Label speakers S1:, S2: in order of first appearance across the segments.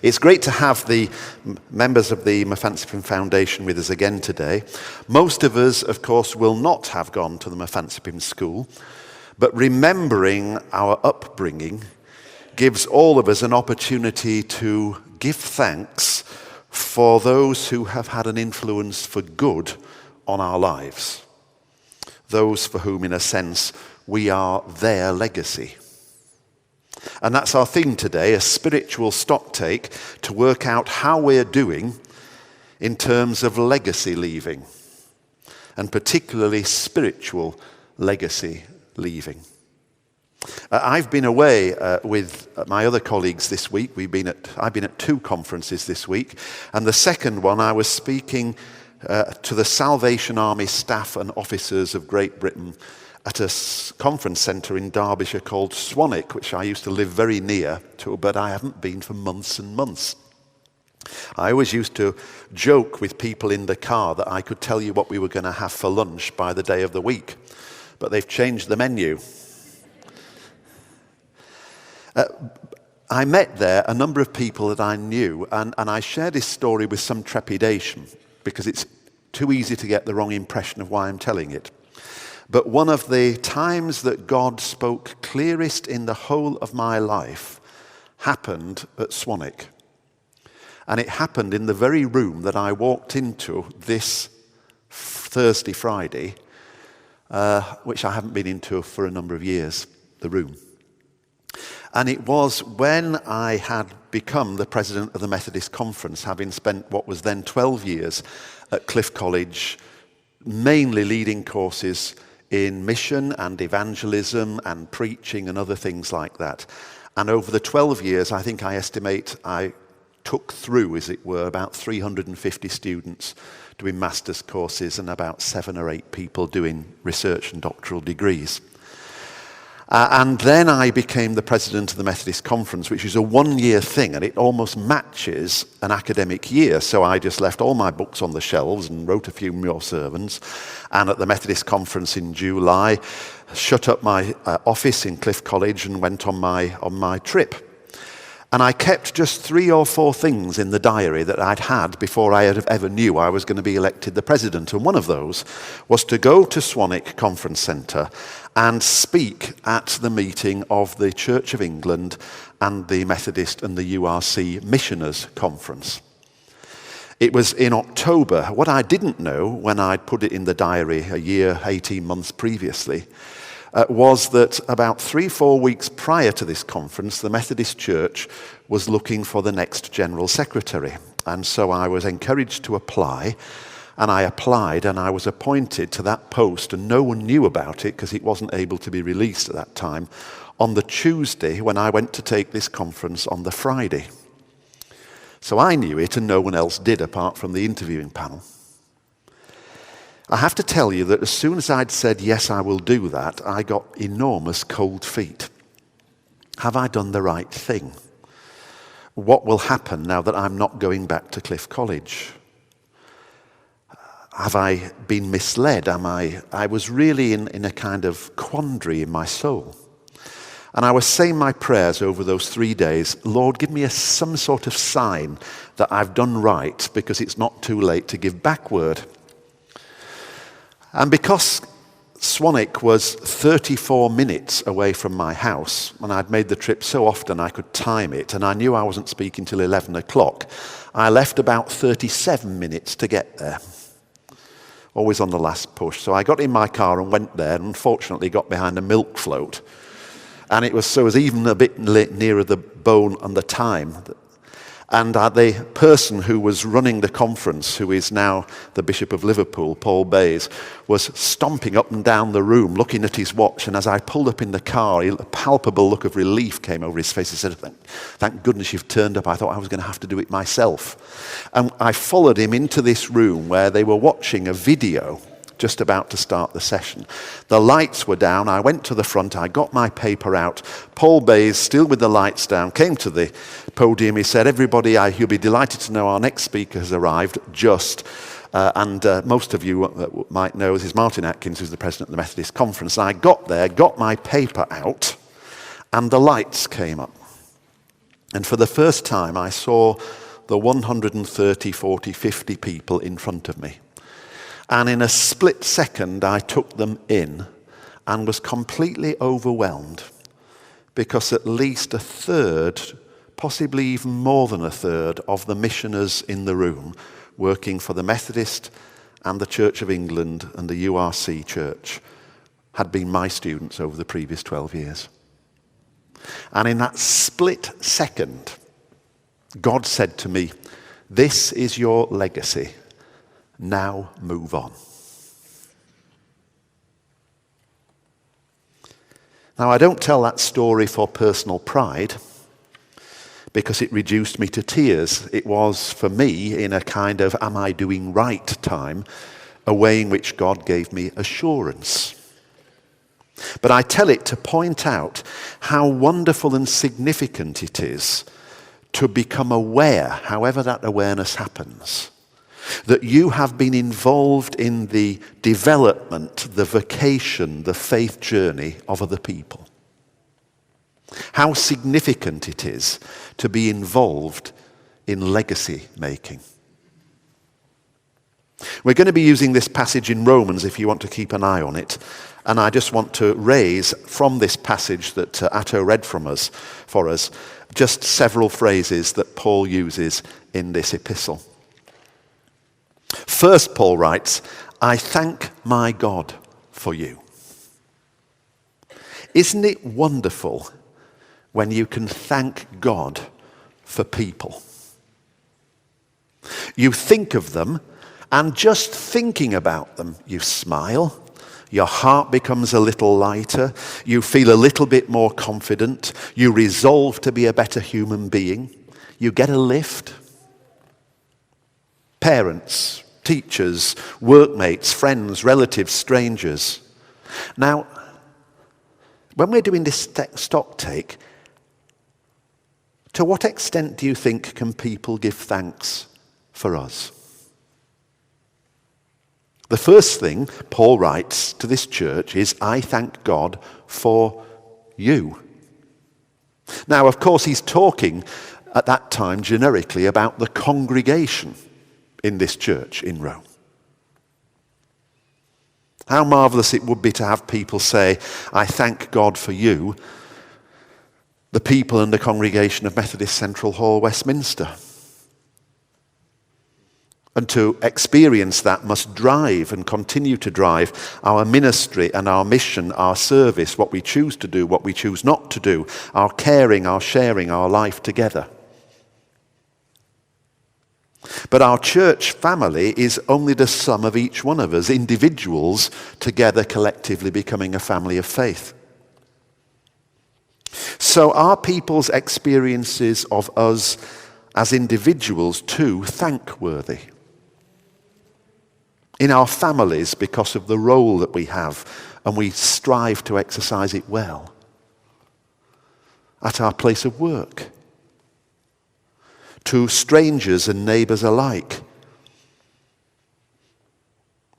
S1: It's great to have the members of the Methodist Foundation with us again today. Most of us, of course, will not have gone to the Methodist school, but remembering our upbringing gives all of us an opportunity to give thanks for those who have had an influence for good on our lives. Those for whom, in a sense, we are their legacy. And that's our theme today, a spiritual stocktake to work out how we're doing in terms of legacy leaving, and particularly spiritual legacy leaving. I've been away with my other colleagues this week. I've been at 2 conferences this week, and the second one I was speaking to the Salvation Army staff and officers of Great Britain at a conference centre in Derbyshire called Swanwick, which I used to live very near to, but I haven't been for months and months. I always used to joke with people in the car that I could tell you what we were going to have for lunch by the day of the week, but they've changed the menu. I met there a number of people that I knew, and I share this story with some trepidation because it's too easy to get the wrong impression of why I'm telling it. But one of the times that God spoke clearest in the whole of my life happened at Swanwick. And it happened in the very room that I walked into this Thursday, Friday, which I haven't been into for a number of years, the room. And it was when I had become the president of the Methodist Conference, having spent what was then 12 years at Cliff College, mainly leading courses in mission and evangelism and preaching and other things like that. And over the 12 years, I think I estimate I took through, as it were, about 350 students doing master's courses and about 7 or 8 people doing research and doctoral degrees. And then I became the president of the Methodist Conference, which is a 1-year thing, and it almost matches an academic year. So I just left all my books on the shelves and wrote a few more sermons. And at the Methodist Conference in July, shut up my office in Cliff College and went on my trip. And I kept just 3 or 4 things in the diary that I'd had before I ever knew I was going to be elected the president. And one of those was to go to Swanwick Conference Centre and speak at the meeting of the Church of England and the Methodist and the URC Missioners Conference. It was in October. What I didn't know when I'd put it in the diary a year, 18 months previously, was that about 3-4 weeks prior to this conference, the Methodist Church was looking for the next General Secretary. And so I was encouraged to apply, and I applied, and I was appointed to that post, and no one knew about it because it wasn't able to be released at that time, on the Tuesday when I went to take this conference on the Friday. So I knew it, and no one else did apart from the interviewing panel. I have to tell you that as soon as I'd said, yes, I will do that, I got enormous cold feet. Have I done the right thing? What will happen now that I'm not going back to Cliff College? Have I been misled? I was really in a kind of quandary in my soul. And I was saying my prayers over those 3 days, Lord, give me some sort of sign that I've done right because it's not too late to give back word. And because Swanwick was 34 minutes away from my house, and I'd made the trip so often I could time it, and I knew I wasn't speaking till 11 o'clock, I left about 37 minutes to get there. Always on the last push. So I got in my car and went there, and unfortunately got behind a milk float. And it was even a bit nearer the bone and the time. And the person who was running the conference, who is now the Bishop of Liverpool, Paul Bayes, was stomping up and down the room, looking at his watch. And as I pulled up in the car, a palpable look of relief came over his face. He said, thank goodness you've turned up. I thought I was going to have to do it myself. And I followed him into this room where they were watching a video just about to start the session. The lights were down. I went to the front. I got my paper out. Paul Bayes, still with the lights down, came to the podium. He said, everybody, you'll be delighted to know our next speaker has arrived, and most of you might know this is Martyn Atkins, who's the president of the Methodist Conference. And I got there, got my paper out, and the lights came up. And for the first time, I saw the 130, 40, 50 people in front of me. And in a split second, I took them in and was completely overwhelmed, because at least a third, possibly even more than a third, of the missioners in the room working for the Methodist and the Church of England and the URC Church had been my students over the previous 12 years. And in that split second, God said to me, "This is your legacy. Now move on." Now, I don't tell that story for personal pride, because it reduced me to tears. It was, for me, in a kind of am I doing right time, a way in which God gave me assurance. But I tell it to point out how wonderful and significant it is to become aware, however that awareness happens, that you have been involved in the development, the vocation, the faith journey of other people. How significant it is to be involved in legacy making. We're going to be using this passage in Romans if you want to keep an eye on it. And I just want to raise from this passage that Atto read for us, just several phrases that Paul uses in this epistle. First, Paul writes, "I thank my God for you." Isn't it wonderful when you can thank God for people? You think of them, and just thinking about them, you smile, your heart becomes a little lighter, you feel a little bit more confident, you resolve to be a better human being, you get a lift. Parents, teachers, workmates, friends, relatives, strangers. Now, when we're doing this Stocktake, to what extent do you think can people give thanks for us? The first thing Paul writes to this church is, "I thank God for you." Now, of course, he's talking at that time generically about the congregation in this church in Rome. How marvelous it would be to have people say, "I thank God for you," the people and the congregation of Methodist Central Hall, Westminster. And to experience that must drive and continue to drive our ministry and our mission, our service, what we choose to do, what we choose not to do, our caring, our sharing, our life together. But our church family is only the sum of each one of us, individuals together collectively becoming a family of faith. So are people's experiences of us as individuals too thankworthy? In our families, because of the role that we have, and we strive to exercise it well. At our place of work. To strangers and neighbours alike.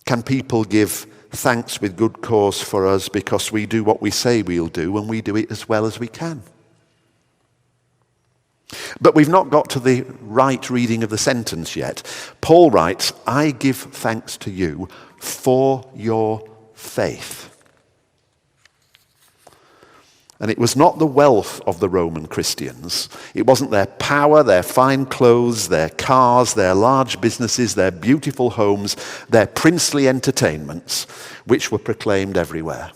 S1: Can people give thanks with good cause for us because we do what we say we'll do and we do it as well as we can? But we've not got to the right reading of the sentence yet. Paul writes, "I give thanks to you for your faith." And it was not the wealth of the Roman Christians. It wasn't their power, their fine clothes, their cars, their large businesses, their beautiful homes, their princely entertainments, which were proclaimed everywhere.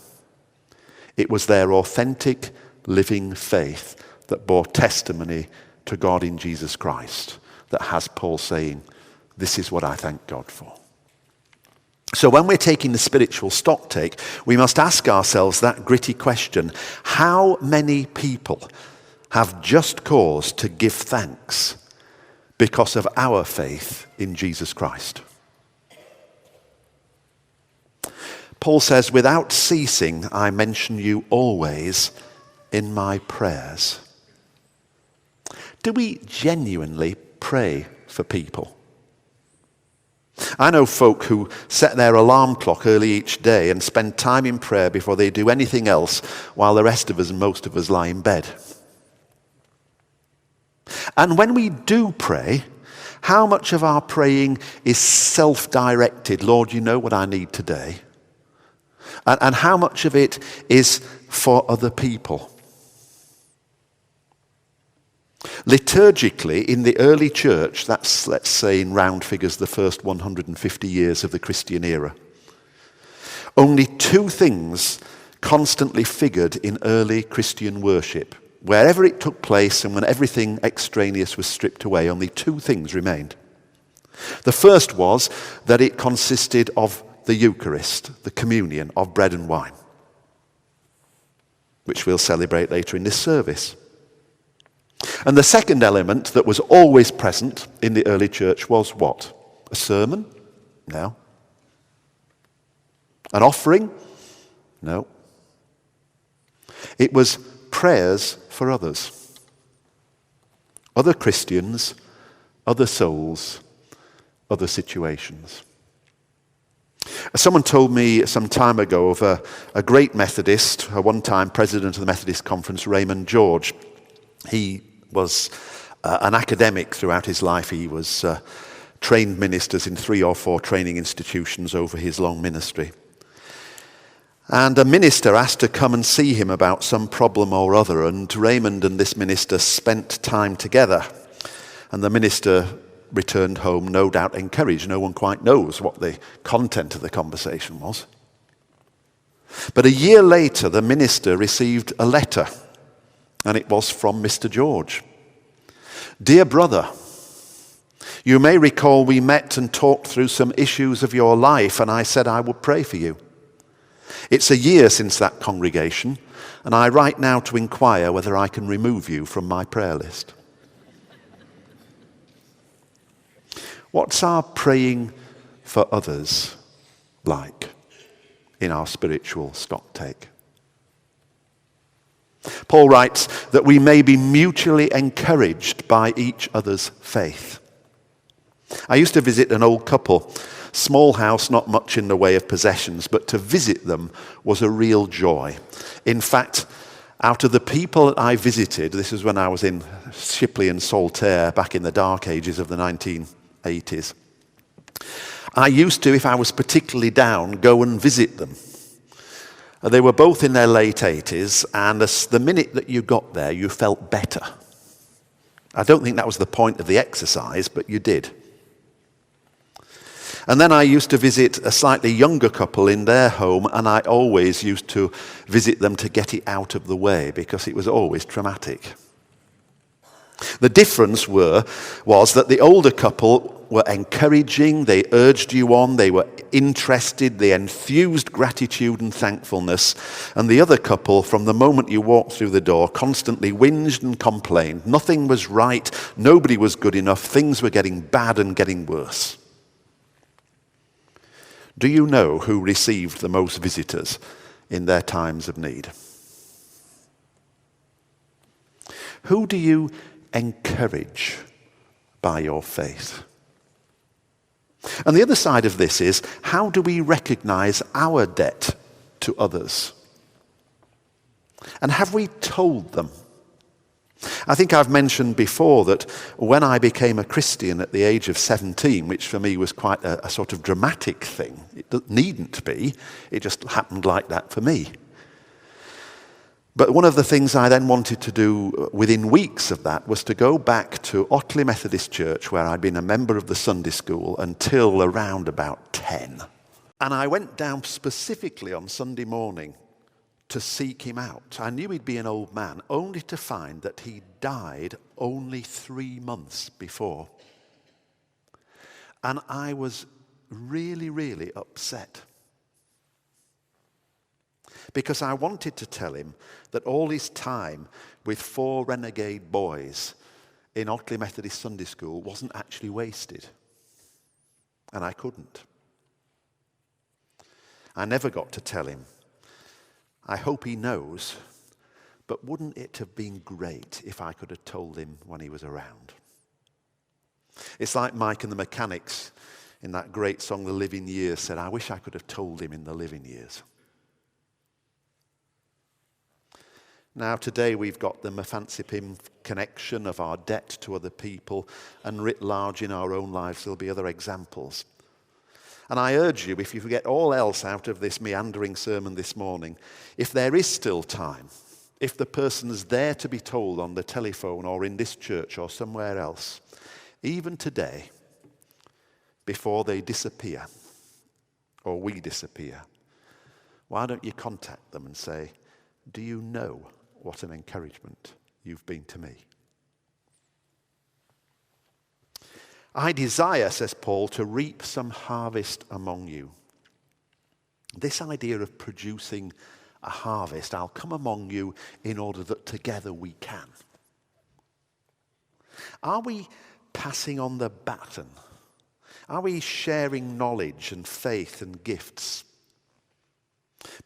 S1: It was their authentic, living faith that bore testimony to God in Jesus Christ that has Paul saying, "This is what I thank God for." So when we're taking the spiritual stocktake, we must ask ourselves that gritty question: how many people have just cause to give thanks because of our faith in Jesus Christ? Paul says, "Without ceasing, I mention you always in my prayers." Do we genuinely pray for people? I know folk who set their alarm clock early each day and spend time in prayer before they do anything else, while the rest of us and most of us lie in bed. And when we do pray, how much of our praying is self-directed? Lord, you know what I need today. And how much of it is for other people? Liturgically, in the early church, that's, let's say in round figures, the first 150 years of the Christian era, only two things constantly figured in early Christian worship. Wherever it took place and when everything extraneous was stripped away, only two things remained. The first was that it consisted of the Eucharist, the communion of bread and wine, which we'll celebrate later in this service. And the second element that was always present in the early church was what? A sermon? No. An offering? No. It was prayers for others. Other Christians, other souls, other situations. Someone told me some time ago of a great Methodist, a one-time president of the Methodist Conference, Raymond George. He was an academic throughout his life. He was trained ministers in 3 or 4 training institutions over his long ministry. And a minister asked to come and see him about some problem or other, and Raymond and this minister spent time together. And the minister returned home, no doubt encouraged. No one quite knows what the content of the conversation was. But a year later, the minister received a letter, and it was from Mr. George. Dear brother, you may recall we met and talked through some issues of your life, and I said I would pray for you. It's a year since that congregation, and I write now to inquire whether I can remove you from my prayer list. What's our praying for others like in our spiritual stocktake? Paul writes that we may be mutually encouraged by each other's faith. I used to visit an old couple, small house, not much in the way of possessions, but to visit them was a real joy. In fact, out of the people that I visited, this is when I was in Shipley and Saltaire back in the dark ages of the 1980s, I used to, if I was particularly down, go and visit them. They were both in their late 80s, and the minute that you got there, you felt better. I don't think that was the point of the exercise, but you did. And then I used to visit a slightly younger couple in their home, and I always used to visit them to get it out of the way, because it was always traumatic. The difference was that the older couple were encouraging, they urged you on, they were interested, they enthused gratitude and thankfulness. And the other couple, from the moment you walked through the door, constantly whinged and complained. Nothing was right, nobody was good enough, things were getting bad and getting worse. Do you know who received the most visitors in their times of need? Who do you encourage by your faith? And the other side of this is, how do we recognize our debt to others? And have we told them? I think I've mentioned before that when I became a Christian at the age of 17, which for me was quite a sort of dramatic thing, it needn't be, it just happened like that for me. But one of the things I then wanted to do within weeks of that was to go back to Otley Methodist Church, where I'd been a member of the Sunday school until around about 10. And I went down specifically on Sunday morning to seek him out. I knew he'd be an old man, only to find that he died only 3 months before. And I was really, really upset, because I wanted to tell him that all his time with 4 renegade boys in Otley Methodist Sunday School wasn't actually wasted. And I couldn't. I never got to tell him. I hope he knows, but wouldn't it have been great if I could have told him when he was around? It's like Mike and the Mechanics in that great song, The Living Years, said, I wish I could have told him in the living years. Now today we've got the Methodist connection of our debt to other people, and writ large in our own lives there'll be other examples. And I urge you, if you forget all else out of this meandering sermon this morning, if there is still time, if the person's there to be told on the telephone or in this church or somewhere else, even today, before they disappear or we disappear, why don't you contact them and say, do you know what an encouragement you've been to me? I desire, says Paul, to reap some harvest among you. This idea of producing a harvest, I'll come among you in order that together we can. Are we passing on the baton? Are we sharing knowledge and faith and gifts?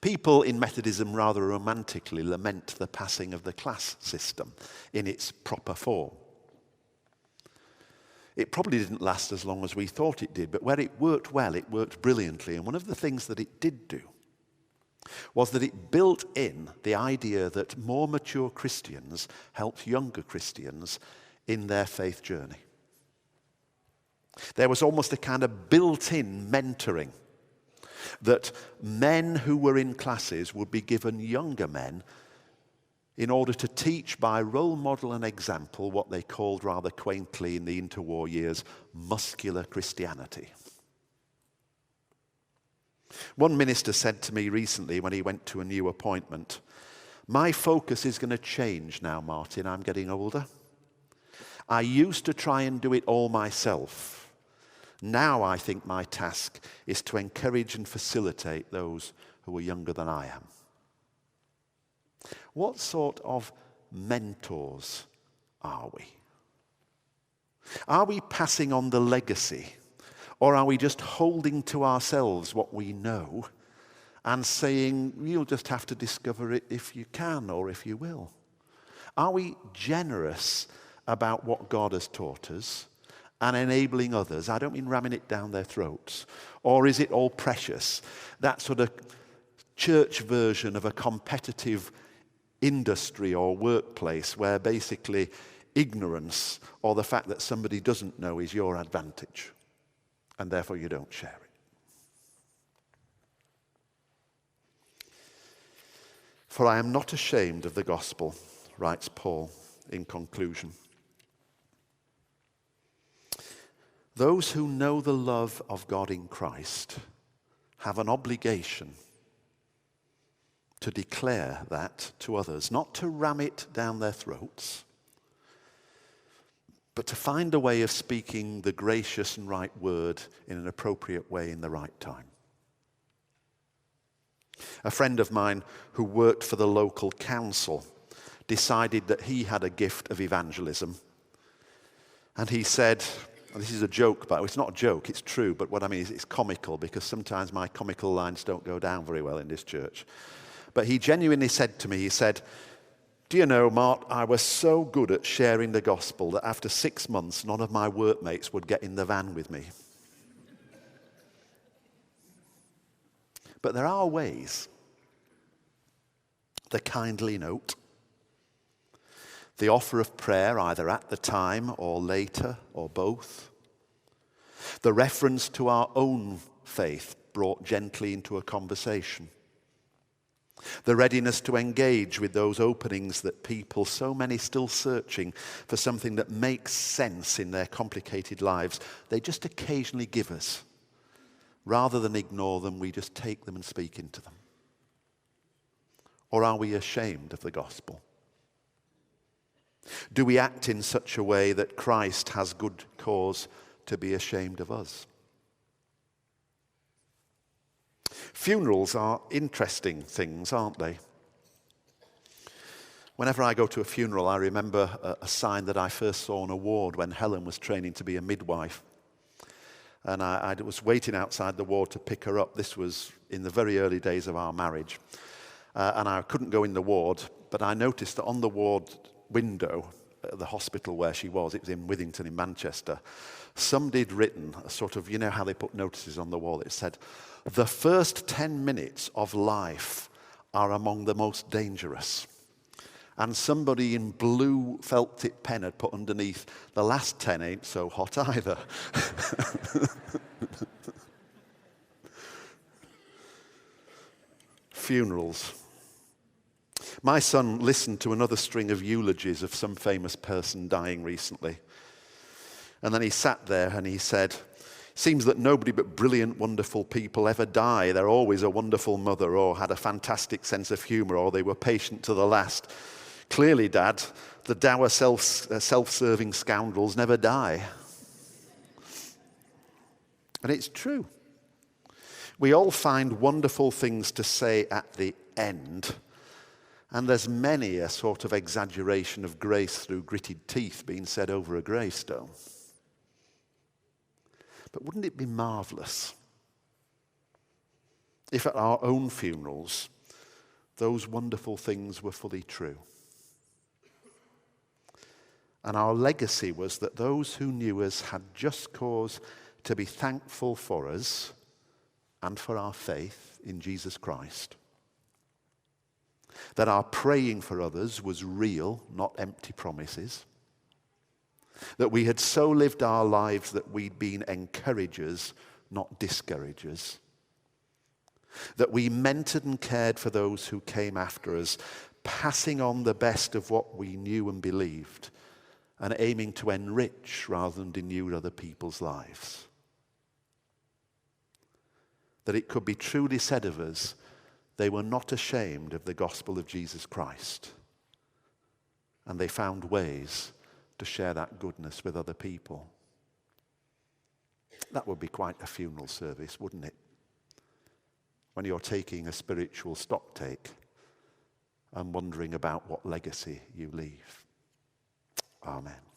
S1: People in Methodism rather romantically lament the passing of the class system in its proper form. It probably didn't last as long as we thought it did, but where it worked well, it worked brilliantly. And one of the things that it did do was that it built in the idea that more mature Christians helped younger Christians in their faith journey. There was almost a kind of built-in mentoring that men who were in classes would be given younger men in order to teach by role model and example what they called rather quaintly in the interwar years, muscular Christianity. One minister said to me recently when he went to a new appointment, my focus is going to change now, Martin, I'm getting older. I used to try and do it all myself. Now I think my task is to encourage and facilitate those who are younger than I am. What sort of mentors are we? Are we passing on the legacy, or are we just holding to ourselves what we know and saying, you'll just have to discover it if you can or if you will? Are we generous about what God has taught us and enabling others? I don't mean ramming it down their throats. Or is it all precious? That sort of church version of a competitive industry or workplace where basically ignorance or the fact that somebody doesn't know is your advantage and therefore you don't share it. For I am not ashamed of the gospel, writes Paul in conclusion. Those who know the love of God in Christ have an obligation to declare that to others, not to ram it down their throats, but to find a way of speaking the gracious and right word in an appropriate way in the right time. A friend of mine who worked for the local council decided that he had a gift of evangelism. And he said, and this is a joke, but it's not a joke, it's true, but what I mean is it's comical because sometimes my comical lines don't go down very well in this church. But he genuinely said to me, he said, do you know, Mart, I was so good at sharing the gospel that after 6 months, none of my workmates would get in the van with me. But there are ways. The kindly note, the offer of prayer either at the time or later or both, the reference to our own faith brought gently into a conversation, the readiness to engage with those openings that people, so many still searching for something that makes sense in their complicated lives, they just occasionally give us. Rather than ignore them, we just take them and speak into them. Or are we ashamed of the gospel? Do we act in such a way that Christ has good cause to be ashamed of us? Funerals are interesting things, aren't they? Whenever I go to a funeral, I remember a sign that I first saw on a ward when Helen was training to be a midwife. And I was waiting outside the ward to pick her up. This was in the very early days of our marriage. And I couldn't go in the ward, but I noticed that on the ward window at the hospital where she was, it was in Withington in Manchester, somebody had written a sort of, you know how they put notices on the wall, it said, the first 10 minutes of life are among the most dangerous. And somebody in blue felt tip pen had put underneath, the last 10 ain't so hot either. Funerals. My son listened to another string of eulogies of some famous person dying recently. And then he sat there and he said, seems that nobody but brilliant, wonderful people ever die. They're always a wonderful mother, or had a fantastic sense of humor, or they were patient to the last. Clearly, Dad, the dour self-serving scoundrels never die. And it's true. We all find wonderful things to say at the end. And there's many a sort of exaggeration of grace through gritted teeth being said over a gravestone. But wouldn't it be marvelous if at our own funerals those wonderful things were fully true? And our legacy was that those who knew us had just cause to be thankful for us and for our faith in Jesus Christ. That our praying for others was real, not empty promises. That we had so lived our lives that we'd been encouragers, not discouragers. That we mentored and cared for those who came after us, passing on the best of what we knew and believed, and aiming to enrich rather than denude other people's lives. That it could be truly said of us, they were not ashamed of the gospel of Jesus Christ. And they found ways to share that goodness with other people. That would be quite a funeral service, wouldn't it? When you're taking a spiritual stocktake and wondering about what legacy you leave. Amen.